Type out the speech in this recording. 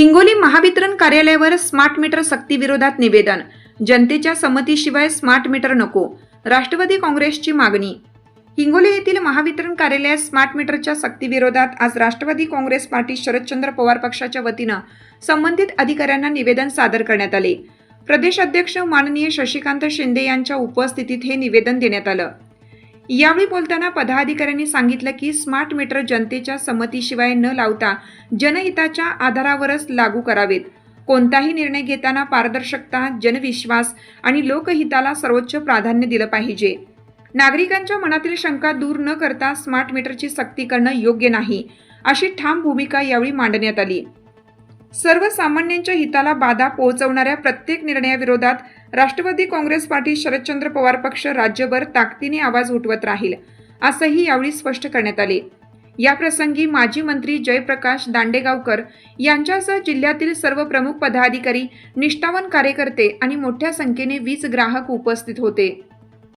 हिंगोली महावितरण कार्यालयावर smart meter सक्तीविरोधात निवेदन. जनतेच्या संमतीशिवाय स्मार्ट मीटर नको, राष्ट्रवादी काँग्रेसची मागणी. हिंगोली येथील महावितरण कार्यालयात स्मार्ट मीटरच्या सक्तीविरोधात आज राष्ट्रवादी काँग्रेस पार्टी शरदचंद्र पवार पक्षाच्या वतीनं संबंधित अधिकाऱ्यांना निवेदन सादर करण्यात आले. प्रदेश अध्यक्ष माननीय शशिकांत शिंदे यांच्या उपस्थितीत हे निवेदन देण्यात आलं. यावेळी बोलताना पदाधिकाऱ्यांनी सांगितलं की स्मार्ट मीटर जनतेच्या संमतीशिवाय न लावता जनहिताच्या आधारावरच लागू करावेत. कोणताही निर्णय घेताना पारदर्शकता, जनविश्वास आणि लोकहिताला सर्वोच्च प्राधान्य दिलं पाहिजे. नागरिकांच्या मनातील शंका दूर न करता स्मार्ट मीटरची सक्ती करणं योग्य नाही, अशी ठाम भूमिका यावेळी मांडण्यात आली. सर्वसामान्यांच्या हिताला बाधा पोहोचवणाऱ्या प्रत्येक निर्णयाविरोधात राष्ट्रवादी काँग्रेस पार्टी शरदचंद्र पवार पक्ष राज्यभर ताकदीने आवाज उठवत राहील, असंही यावेळी स्पष्ट करण्यात आले. या प्रसंगी माजी मंत्री जयप्रकाश दांडेगावकर यांच्यासह जिल्ह्यातील सर्व प्रमुख पदाधिकारी, निष्ठावान कार्यकर्ते आणि मोठ्या संख्येने वीज ग्राहक उपस्थित होते.